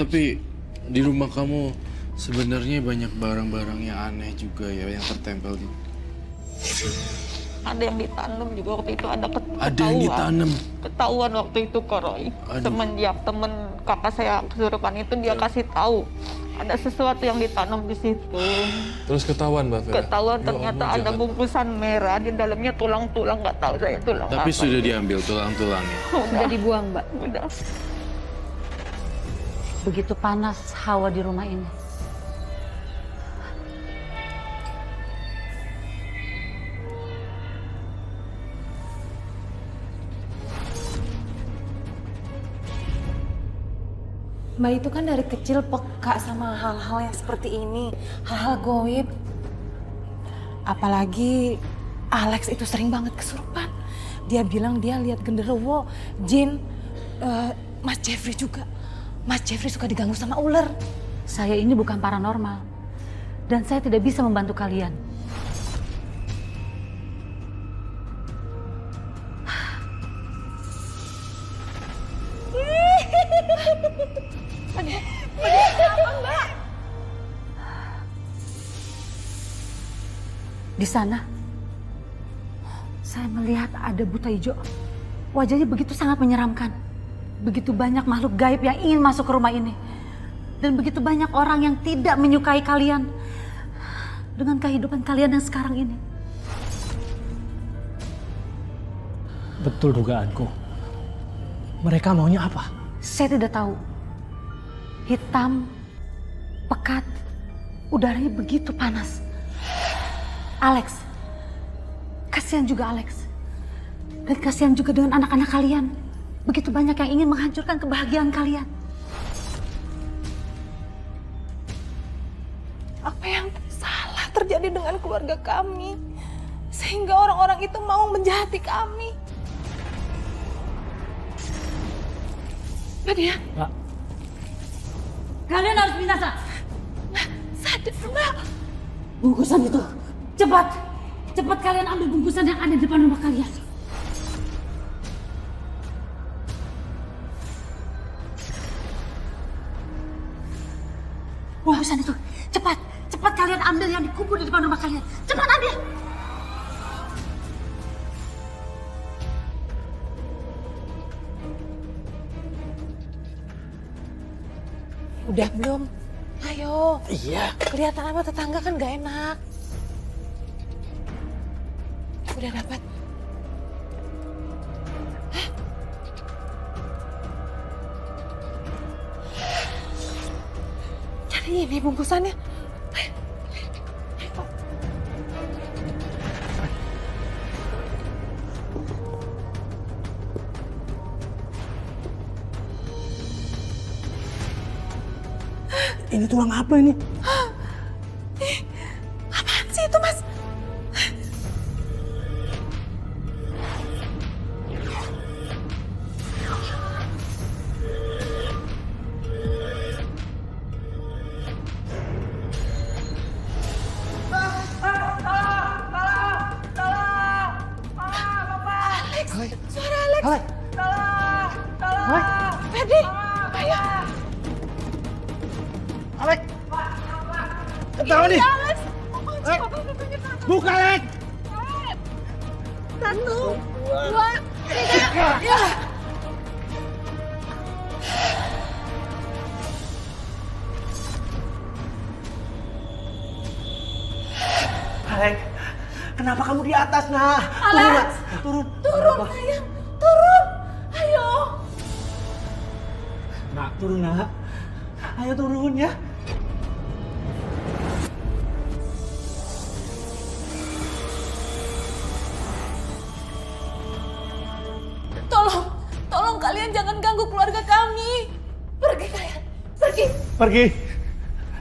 Tapi di rumah kamu sebenarnya banyak barang-barang yang aneh juga ya yang tertempel gitu. Ada yang ditanam juga waktu itu, ada Ada yang ditanam. ketahuan waktu itu Kak Roy. Semenjak temen kakak saya kesurupan itu dia kasih tahu ada sesuatu yang ditanam di situ. Terus ketahuan Mbak Vera? Ketahuan ternyata ada bungkusan merah di dalamnya tulang-tulang, nggak tahu saya tulang Tapi apa. sudah diambil tulang-tulangnya. Sudah dibuang, Mbak. Udah. Begitu panas hawa di rumah ini. Mbak itu kan dari kecil peka sama hal-hal yang seperti ini, hal-hal goib. Apalagi Alex itu sering banget kesurupan. Dia bilang dia lihat genderuwo, jin, Mas Jeffrey juga. Mas Jeffrey suka diganggu sama ular. Saya ini bukan paranormal. Dan saya tidak bisa membantu kalian. Di sana, saya melihat ada buta hijau. Wajahnya begitu sangat menyeramkan. Begitu banyak makhluk gaib yang ingin masuk ke rumah ini. Dan begitu banyak orang yang tidak menyukai kalian. Dengan kehidupan kalian yang sekarang ini. Betul dugaanku. Mereka maunya apa? Saya tidak tahu. Hitam, pekat, udaranya begitu panas. Alex, kasihan juga Alex. Dan kasihan juga dengan anak-anak kalian. Begitu banyak yang ingin menghancurkan kebahagiaan kalian. Apa yang salah terjadi dengan keluarga kami? Sehingga orang-orang itu mau menjahati kami. Nadia, Mbak, Kalian harus binasa. sadar Mbak. Bungkusan itu, cepat. Cepat kalian ambil bungkusan yang ada di depan rumah kalian. Bungkusan itu, cepat. Cepat kalian ambil yang dikubur di depan rumah kalian. Cepat ambil. Udah belum? Ayo. iya. Kelihatan apa tetangga kan gak enak. Udah dapat. Hah? Jadi ini bungkusannya. Ini tulang apa ini? Apaan sih itu, Mas? Alex, suara Alex. Alex. Alex. Fedi, ayo. Alex. Kenapa nih? Alex. Buka, Alex. Satu, dua, tiga. Ya. Alex, kenapa kamu di atas, nah? Alex. Turun. Turun, sayang. Turun. Ayo. Nak, turun, nak. Ayo turun ya. Tolong kalian jangan ganggu keluarga kami. Pergi kalian, pergi. Pergi.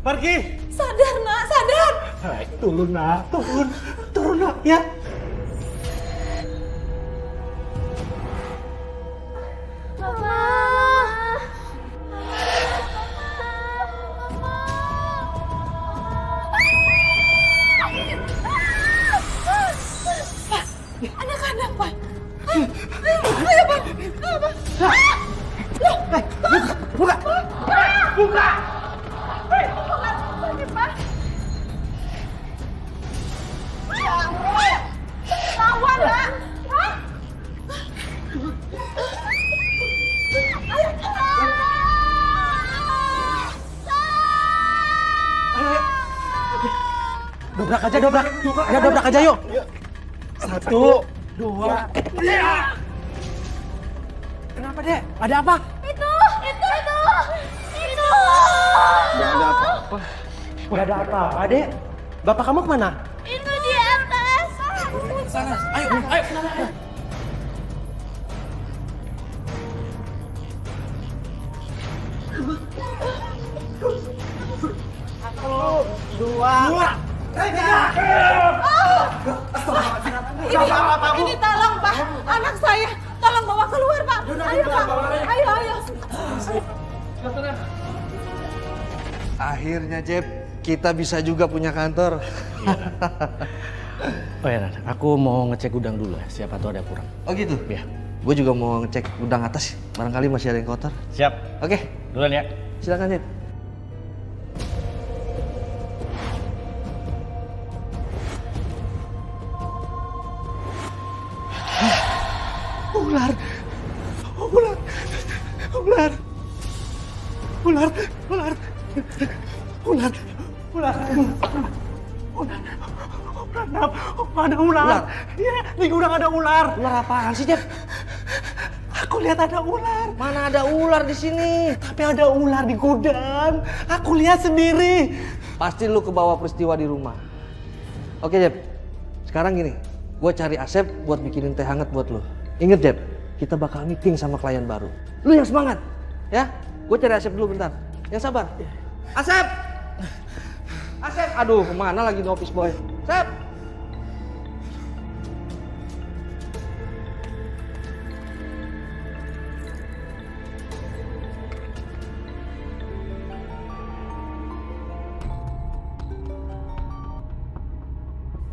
Pergi. Sadar nak, sadar. Alex, turun, nak. Turun. Turun, nak, ya. Anak-anak, Pak. Ayo, Pak. Ayo, Pak. Buka. Buka. Dobrak aja, dobrak. Ya, dobrak aja yuk. 1, 2. Kenapa, Dek? Ada apa? Itu. Nggak ada apa-apa. Nggak ada apa-apa, Dek. Bapak kamu kemana? Itu di atas. Sana. Ayo, ayo. 1, 2, 3. Ini tolong Pak, anak saya. Tolong bawa keluar Pak. Ayo Pak, ayo. Akhirnya Jeb, kita bisa juga punya kantor. Oh ya, aku mau ngecek gudang dulu ya, siapa tahu ada yang kurang. Oh gitu? Ya. Gue juga mau ngecek gudang atas, barangkali masih ada yang kotor. Siap. Oke, Duluan ya. silakan Jeb. Ular. Ular. Ular. Ular. Ular. Ular. Ular. Ada ular. Iya, di gudang ada ular. Ular apaan sih, Jeb? Aku lihat ada ular. Mana ada ular di sini? Tapi ada ular di gudang. Aku lihat sendiri. Pasti lu kebawa peristiwa di rumah. Oke, Jeb. Sekarang gini, gue cari Asep buat bikinin teh hangat buat lu. Ingat, Jeb, kita bakal meeting sama klien baru. Lu yang semangat, ya? Gue cari Asep dulu bentar. Yang sabar. Asep! Asep! Aduh, kemana lagi office boy? Asep!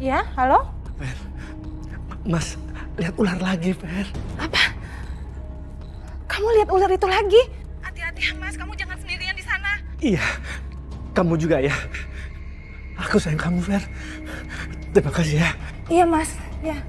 Ya, halo? Mas, lihat ular lagi, Fer. Apa? Kamu lihat ular itu lagi? Hati-hati ya Mas, kamu jangan sendirian di sana. Iya, kamu juga ya. Aku sayang kamu, Fer. Terima kasih ya. Iya Mas, ya.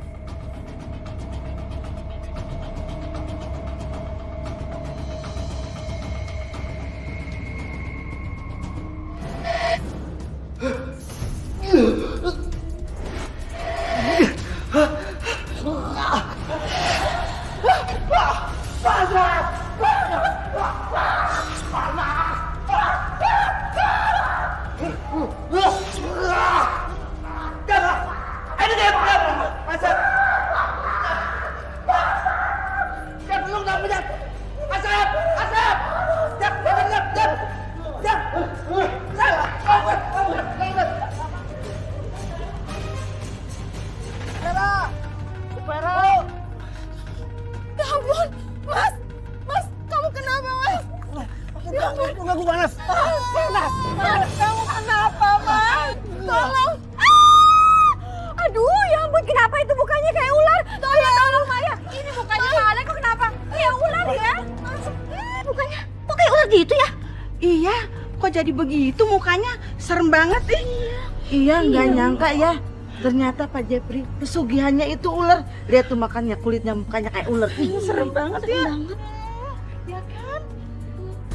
Ya ampun, Mas! Mas, kamu kenapa, Mas? Ya ampun. Aku panas. Mas, kamu kenapa, Mas? Tolong! Ah! Aduh, ya ampun, kenapa itu mukanya kayak ular? Tolong, Maya. Ini mukanya Pak Alek kok kenapa? Kayak ular ya? Mukanya, kok kayak ular gitu ya? Iya, kok jadi begitu mukanya? Serem banget ih. Iya, nggak nyangka ya. Ternyata Pak Jeffrey pesugihannya itu ular. Lihat tuh makannya, kulitnya mukanya kayak ular. Ih, serem banget ya. Ya kan?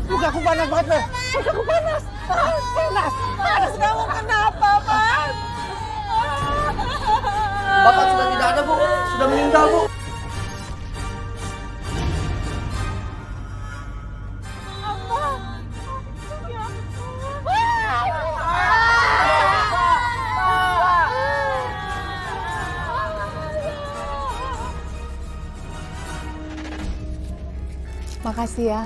Muka aku panas banget, Fer. Muka aku panas. Panas. Panas kamu kenapa, Mas? Bapak sudah tidak ada, Bu. Sudah meninggal, Bu. Makasih ya.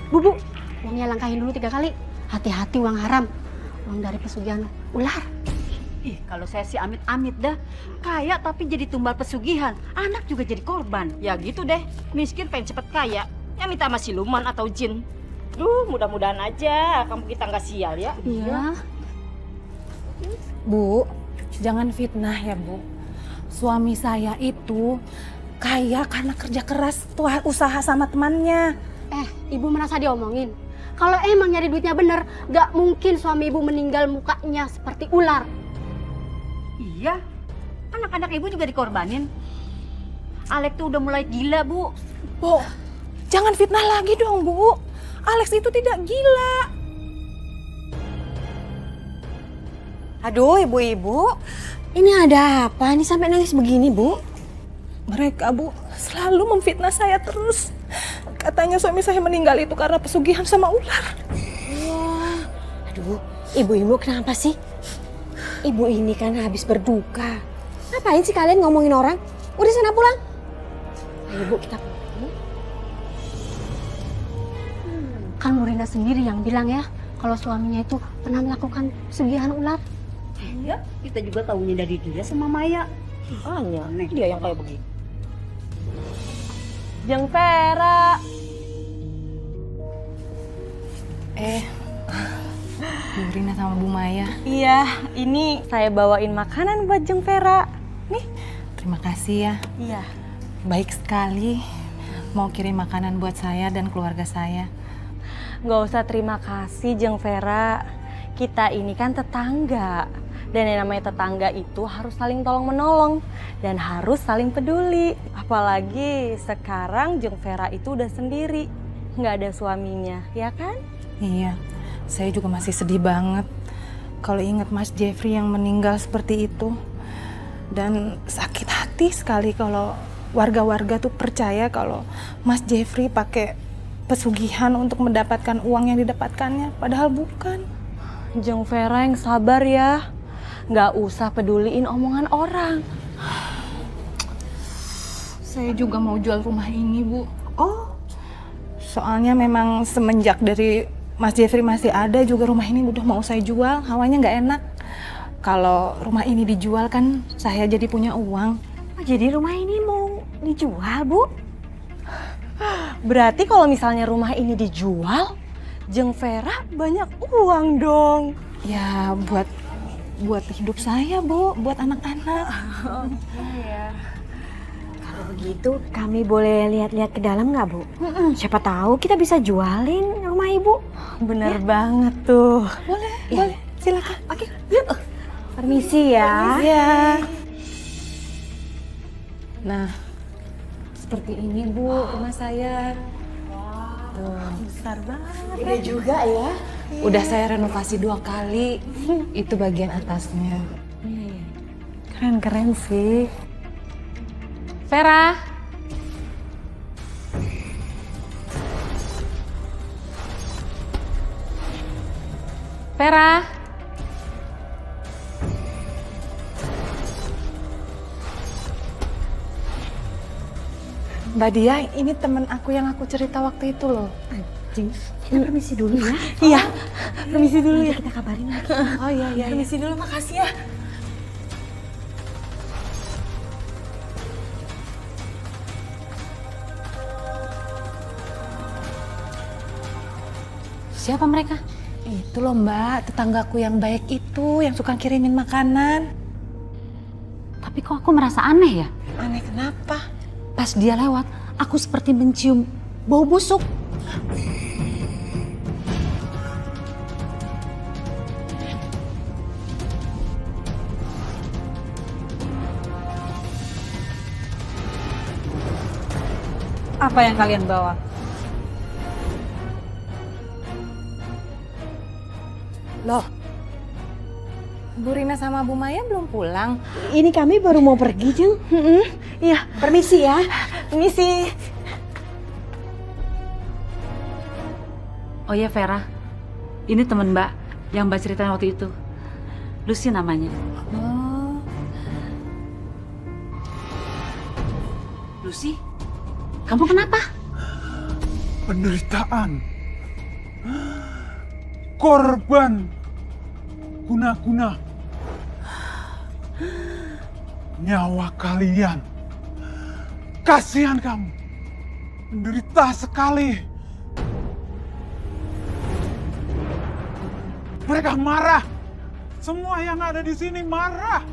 Bu, uangnya langkahin dulu 3 kali. Hati-hati uang haram. Uang dari pesugihan ular. Ih, kalau saya sih amit-amit dah. Kaya tapi jadi tumbal pesugihan. Anak juga jadi korban. Ya gitu deh. Miskin pengen cepet kaya. Ya minta sama siluman atau jin. Duh, mudah-mudahan aja kamu kita nggak sial ya. Iya. Bu, jangan fitnah ya, Bu. Suami saya itu kaya karena kerja keras tuh usaha sama temannya. Ibu merasa diomongin. Kalau emang nyari duitnya bener, gak mungkin suami ibu meninggal mukanya seperti ular. Iya. Anak-anak ibu juga dikorbanin. Alek tuh udah mulai gila, Bu. Bu, jangan fitnah lagi dong, Bu. Alex itu tidak gila. Aduh, ibu-ibu. Ini ada apa? Ini sampai nangis begini, Bu? Mereka, Bu, selalu memfitnah saya terus. Katanya suami saya meninggal itu karena pesugihan sama ular. Wah, aduh, ibu-ibu kenapa sih? Ibu ini kan habis berduka. Ngapain sih kalian ngomongin orang? Udah sana pulang. Ayo Bu, kita pulang. Kan Bu Rina sendiri yang bilang ya, kalau suaminya itu pernah melakukan pesugihan ular. Ya, kita juga tahunya dari dia sama Maya. Makanya, dia yang kayak begitu. Jeng Vera. Bu Rina sama Bu Maya. Iya, ini saya bawain makanan buat Jeng Vera. Nih. Terima kasih ya. Iya. Baik sekali. Mau kirim makanan buat saya dan keluarga saya. Nggak usah terima kasih Jeng Vera. Kita ini kan tetangga. Dan yang namanya tetangga itu harus saling tolong-menolong. Dan harus saling peduli. Apalagi sekarang Jeng Vera itu udah sendiri. Nggak ada suaminya, ya kan? Iya, saya juga masih sedih banget kalau ingat Mas Jeffrey yang meninggal seperti itu. Dan sakit hati sekali kalau warga-warga tuh percaya kalau Mas Jeffrey pakai pesugihan untuk mendapatkan uang yang didapatkannya, padahal bukan. Jeng Vera yang sabar ya. Nggak usah peduliin omongan orang. Saya juga mau jual rumah ini, Bu. Oh, soalnya memang semenjak dari Mas Jeffrey masih ada juga rumah ini udah mau saya jual. Hawanya nggak enak. Kalau rumah ini dijual kan saya jadi punya uang. Oh, jadi rumah ini mau dijual, Bu? Berarti kalau misalnya rumah ini dijual, Jeng Vera banyak uang dong. Ya buat hidup saya, Bu, buat anak-anak. Iya. Kalau begitu kami boleh lihat-lihat ke dalam nggak, Bu? Siapa tahu kita bisa jualin rumah Ibu. Bener banget tuh. Boleh, boleh. Silakan. Oke, yuk. Permisi ya. Ya. Nah, seperti ini, Bu, rumah saya. Tuh. Besar banget. Udah juga ya. Udah saya renovasi 2 kali. Itu bagian atasnya. Keren-keren sih. Vera. Vera. Mbak Dia, ini temen aku yang aku cerita waktu itu loh. Kita permisi dulu ya. Iya. Permisi dulu ya. Kita kabarin lagi. Oh iya, iya. Permisi dulu, makasih ya. Siapa mereka? Itu loh Mbak, tetanggaku yang baik itu, yang suka kirimin makanan. Tapi kok aku merasa aneh ya? Aneh kenapa? Pas dia lewat, aku seperti mencium bau busuk. Apa yang kalian bawa? Loh, Bu Rina sama Bu Maya belum pulang? Ini kami baru mau pergi, Jeng. Iya. Permisi ya. Permisi. Oh ya Vera, ini temen Mbak yang Mbak ceritain waktu itu. Lucy namanya. Oh. Lucy, kamu kenapa? Penderitaan. Korban guna-guna. Nyawa kalian. Kasihan kamu. Menderita sekali. Mereka marah. Semua yang ada di sini marah.